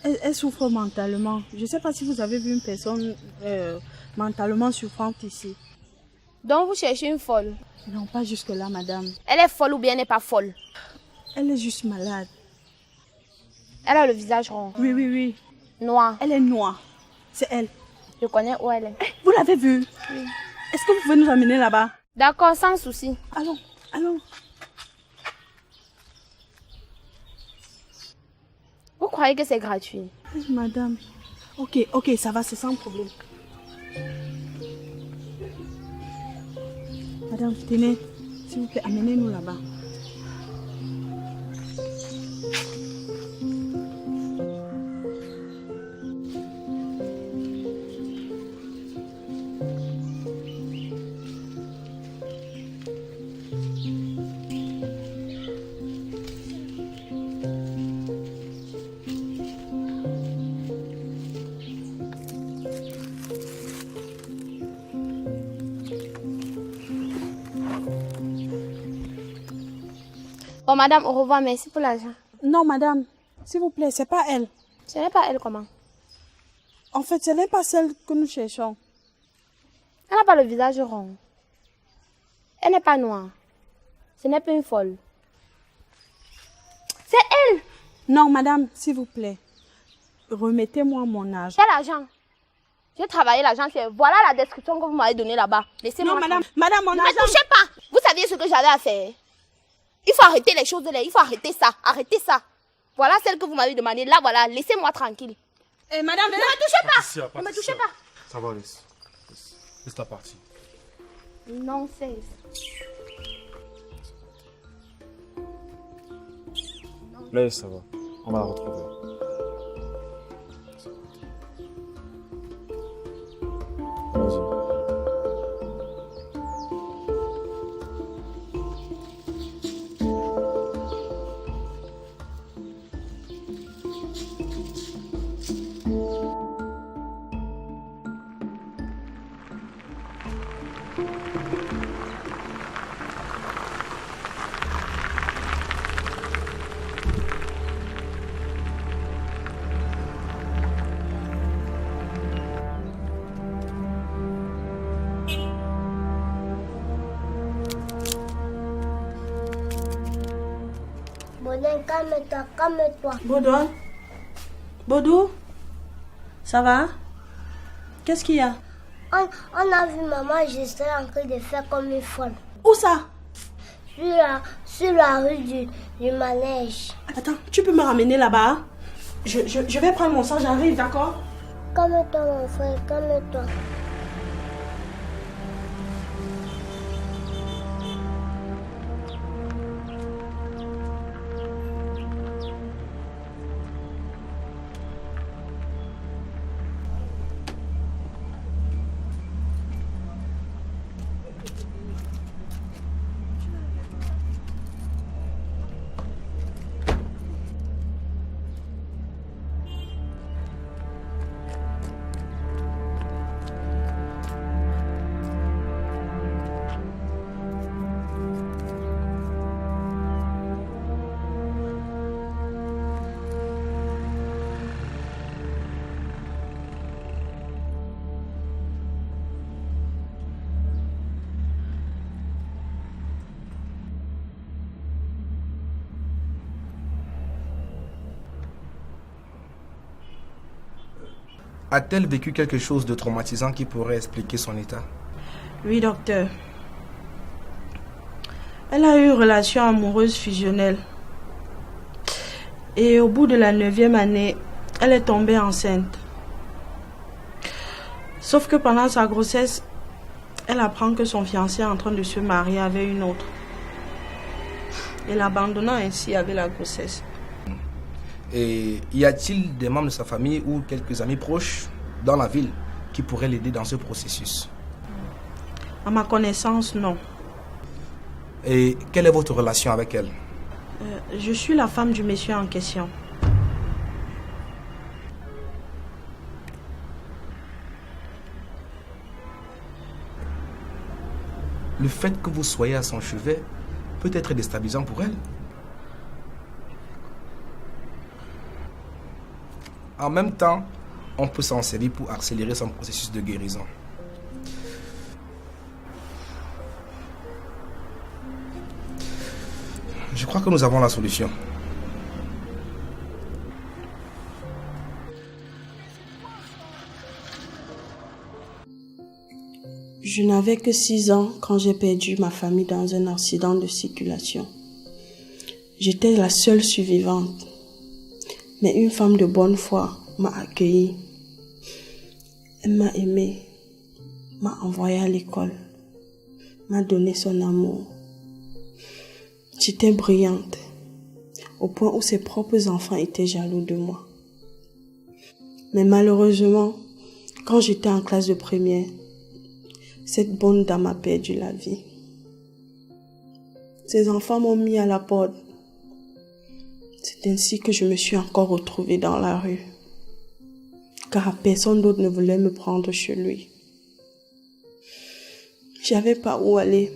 Elle souffre mentalement. Je ne sais pas si vous avez vu une personne mentalement souffrante ici. Donc vous cherchez une folle? Non, pas jusque-là, madame. Elle est folle ou bien elle n'est pas folle? Elle est juste malade. Elle a le visage rond? Oui, oui, oui. Noir? Elle est noire. C'est elle. Je connais où elle est. Vous l'avez vue? Oui. Est-ce que vous pouvez nous amener là-bas? D'accord, sans souci. Allons, allons. Vous croyez que c'est gratuit? Madame. Ok, ça va, c'est sans problème. Madame, tenez, s'il vous plaît, amenez-nous là-bas. Bon, madame, au revoir, merci pour l'argent. Non, madame, s'il vous plaît, c'est pas elle. Ce n'est pas elle, comment? En fait, ce n'est pas celle que nous cherchons. Elle n'a pas le visage rond. Elle n'est pas noire. Ce n'est pas une folle. C'est elle! Non, madame, s'il vous plaît. Remettez-moi mon âge. Quel argent? J'ai travaillé l'argent. Voilà la description que vous m'avez donnée là-bas. Laissez-moi. Non, madame, mon ne argent. me touchez pas! Vous saviez ce que j'avais à faire? Il faut arrêter les choses là. Il faut arrêter ça. Arrêtez ça. Voilà celle que vous m'avez demandé. Là, voilà. Laissez-moi tranquille. Et madame, ne me touchez pas! Patricia, Ne me touchez pas! Ça va, laisse. Laisse ta partie. Non, c'est... Laisse, ça va. On va la retrouver. Vas-y. Baudouin, calme-toi, calme-toi. Baudouin? Baudou? Ça va? Qu'est-ce qu'il y a? On a vu maman Gisèle en train de faire comme une folle. Où ça? Sur la rue du manège. Attends, tu peux me ramener là-bas? Je vais prendre mon sang, j'arrive, d'accord? Calme-toi mon frère, calme-toi. A-t-elle vécu quelque chose de traumatisant qui pourrait expliquer son état? Oui, docteur. Elle a eu une relation amoureuse fusionnelle. Et au bout de la 9e année, elle est tombée enceinte. Sauf que pendant sa grossesse, elle apprend que son fiancé est en train de se marier avec une autre. Et l'abandonnant ainsi avec la grossesse. Et y a-t-il des membres de sa famille ou quelques amis proches dans la ville qui pourraient l'aider dans ce processus? À ma connaissance, non. Et quelle est votre relation avec elle? Je suis la femme du monsieur en question. Le fait que vous soyez à son chevet peut être déstabilisant pour elle. En même temps, on peut s'en servir pour accélérer son processus de guérison. Je crois que nous avons la solution. Je n'avais que 6 ans quand j'ai perdu ma famille dans un accident de circulation. J'étais la seule survivante. Mais une femme de bonne foi m'a accueillie. Elle m'a aimée, m'a envoyée à l'école, m'a donné son amour. J'étais brillante, au point où ses propres enfants étaient jaloux de moi. Mais malheureusement, quand j'étais en classe de première, cette bonne dame a perdu la vie. Ses enfants m'ont mis à la porte. C'est ainsi que je me suis encore retrouvée dans la rue. Car personne d'autre ne voulait me prendre chez lui. J'avais pas où aller.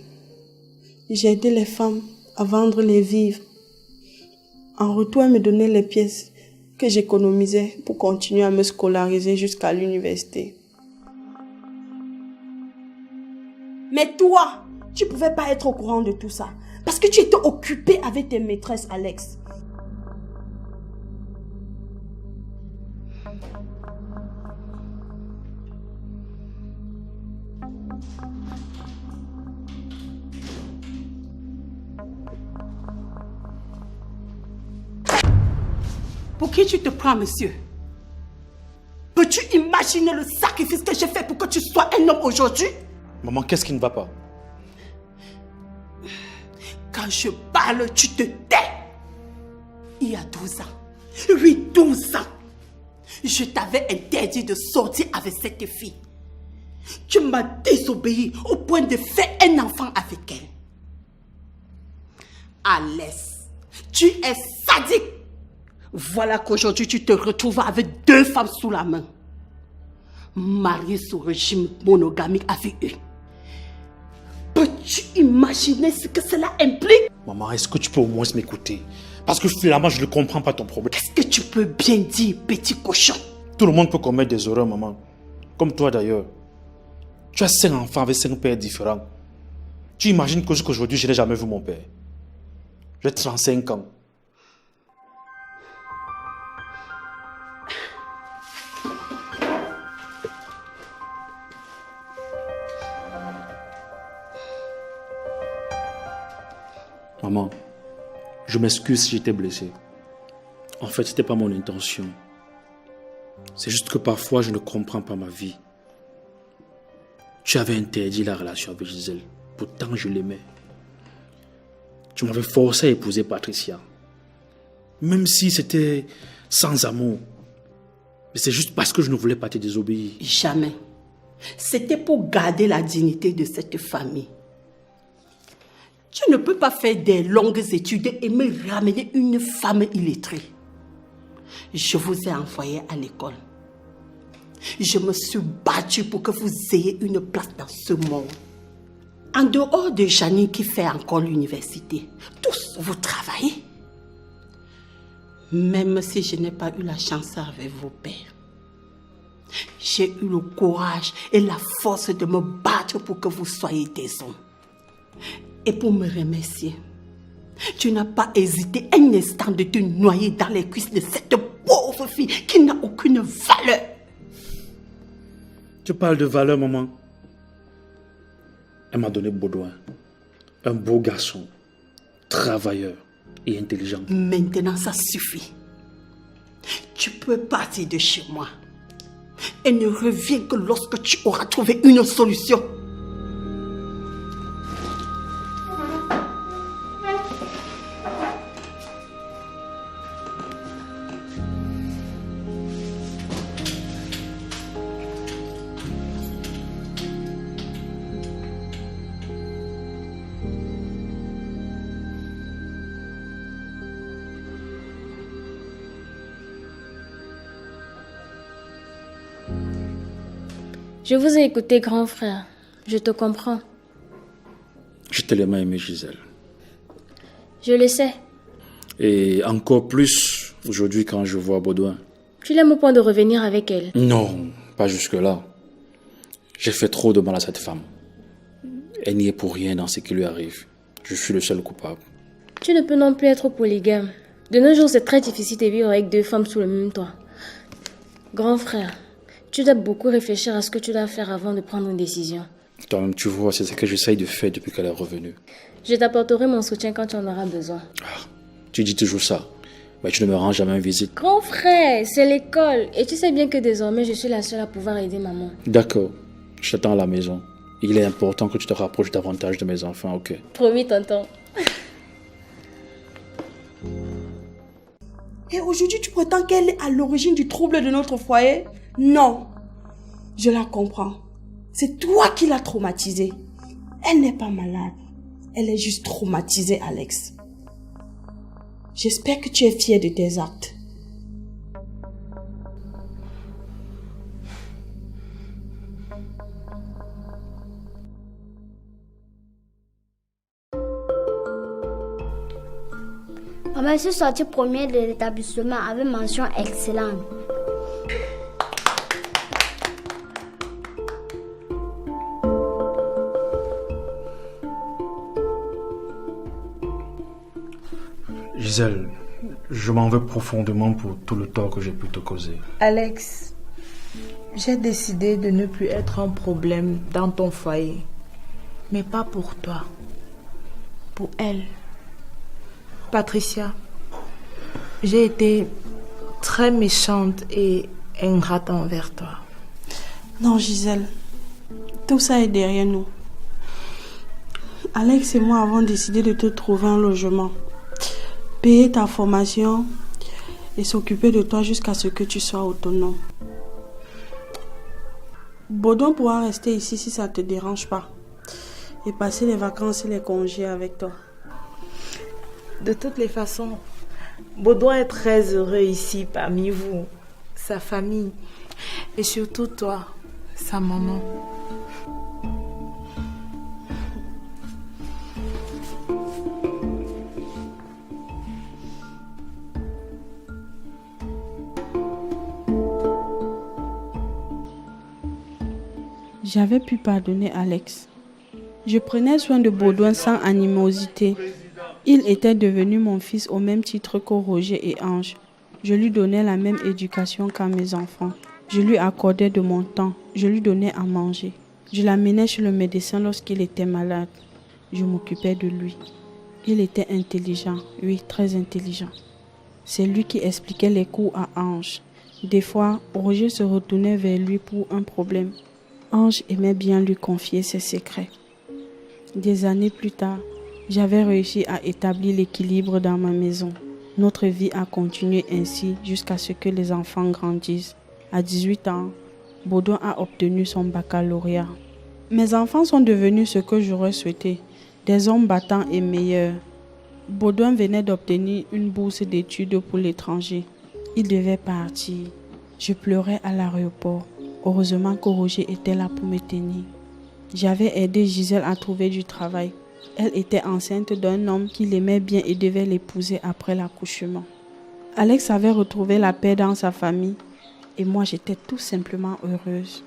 J'ai aidé les femmes à vendre les vivres. En retour, elles me donnaient les pièces que j'économisais pour continuer à me scolariser jusqu'à l'université. Mais toi, tu pouvais pas être au courant de tout ça. Parce que tu étais occupée avec tes maîtresses, Alex. Pour qui tu te prends, monsieur? Peux-tu imaginer le sacrifice que j'ai fait pour que tu sois un homme aujourd'hui? Maman, qu'est-ce qui ne va pas? Quand je parle, tu te tais. Il y a 12 ans, Oui, 12 ans. Je t'avais interdit de sortir avec cette fille. Tu m'as désobéi au point de faire un enfant avec elle. Alès, tu es sadique. Voilà qu'aujourd'hui tu te retrouves avec 2 femmes sous la main. Mariée sous régime monogamique avec eux. Peux-tu imaginer ce que cela implique? Maman, est-ce que tu peux au moins m'écouter? Parce que finalement, je ne comprends pas ton problème. Qu'est-ce que tu peux bien dire, petit cochon? Tout le monde peut commettre des erreurs, maman. Comme toi d'ailleurs. Tu as 5 enfants avec 5 pères différents. Tu imagines que jusqu'aujourd'hui, je n'ai jamais vu mon père. J'ai 35 ans. Maman, je m'excuse si j'étais blessé. En fait, ce n'était pas mon intention. C'est juste que parfois, je ne comprends pas ma vie. Tu avais interdit la relation avec Gisèle. Pourtant, je l'aimais. Tu m'avais forcé à épouser Patricia. Même si c'était sans amour. Mais c'est juste parce que je ne voulais pas te désobéir. Jamais. C'était pour garder la dignité de cette famille. Tu ne peux pas faire des longues études et me ramener une femme illettrée. Je vous ai envoyé à l'école. Je me suis battue pour que vous ayez une place dans ce monde. En dehors de Janine qui fait encore l'université, tous vous travaillez. Même si je n'ai pas eu la chance avec vos pères, j'ai eu le courage et la force de me battre pour que vous soyez des hommes. Et pour me remercier, tu n'as pas hésité un instant de te noyer dans les cuisses de cette pauvre fille qui n'a aucune valeur. Tu parles de valeur, maman. Elle m'a donné Baudouin. Un beau garçon, travailleur et intelligent. Maintenant, ça suffit. Tu peux partir de chez moi. Et ne reviens que lorsque tu auras trouvé une solution. Je vous ai écouté, grand frère. Je te comprends. Je t'ai tellement aimé, Gisèle. Je le sais. Et encore plus aujourd'hui quand je vois Baudouin. Tu l'aimes au point de revenir avec elle? Non, pas jusque-là. J'ai fait trop de mal à cette femme. Elle n'y est pour rien dans ce qui lui arrive. Je suis le seul coupable. Tu ne peux non plus être polygame. De nos jours, c'est très difficile de vivre avec 2 femmes sous le même toit. Grand frère, tu dois beaucoup réfléchir à ce que tu dois faire avant de prendre une décision. Toi-même, tu vois, c'est ce que j'essaye de faire depuis qu'elle est revenue. Je t'apporterai mon soutien quand tu en auras besoin. Tu dis toujours ça, mais tu ne me rends jamais visite. Grand frère, c'est l'école. Et tu sais bien que désormais, je suis la seule à pouvoir aider maman. D'accord, je t'attends à la maison. Il est important que tu te rapproches davantage de mes enfants, ok? Promis, tonton. Et aujourd'hui, tu prétends qu'elle est à l'origine du trouble de notre foyer? Non, je la comprends. C'est toi qui l'as traumatisée. Elle n'est pas malade. Elle est juste traumatisée, Alex. J'espère que tu es fier de tes actes. Maman, je suis sortie première de l'établissement avec mention excellente. Gisèle, je m'en veux profondément pour tout le tort que j'ai pu te causer. Alex, j'ai décidé de ne plus être un problème dans ton foyer. Mais pas pour toi. Pour elle. Patricia, j'ai été très méchante et ingrate envers toi. Non, Gisèle. Tout ça est derrière nous. Alex et moi avons décidé de te trouver un logement, payer ta formation et s'occuper de toi jusqu'à ce que tu sois autonome. Baudouin pourra rester ici si ça ne te dérange pas et passer les vacances et les congés avec toi. De toutes les façons, Baudouin est très heureux ici parmi vous, sa famille et surtout toi, sa maman. J'avais pu pardonner Alex. Je prenais soin de Baudouin sans animosité. Il était devenu mon fils au même titre que Roger et Ange. Je lui donnais la même éducation qu'à mes enfants. Je lui accordais de mon temps. Je lui donnais à manger. Je l'amenais chez le médecin lorsqu'il était malade. Je m'occupais de lui. Il était intelligent, oui, très intelligent. C'est lui qui expliquait les cours à Ange. Des fois, Roger se retournait vers lui pour un problème. Ange aimait bien lui confier ses secrets. Des années plus tard, j'avais réussi à établir l'équilibre dans ma maison. Notre vie a continué ainsi jusqu'à ce que les enfants grandissent. À 18 ans, Baudouin a obtenu son baccalauréat. Mes enfants sont devenus ce que j'aurais souhaité, des hommes battants et meilleurs. Baudouin venait d'obtenir une bourse d'études pour l'étranger. Il devait partir. Je pleurais à l'aéroport. Heureusement que Roger était là pour me tenir. J'avais aidé Gisèle à trouver du travail. Elle était enceinte d'un homme qui l'aimait bien et devait l'épouser après l'accouchement. Alex avait retrouvé la paix dans sa famille et moi j'étais tout simplement heureuse.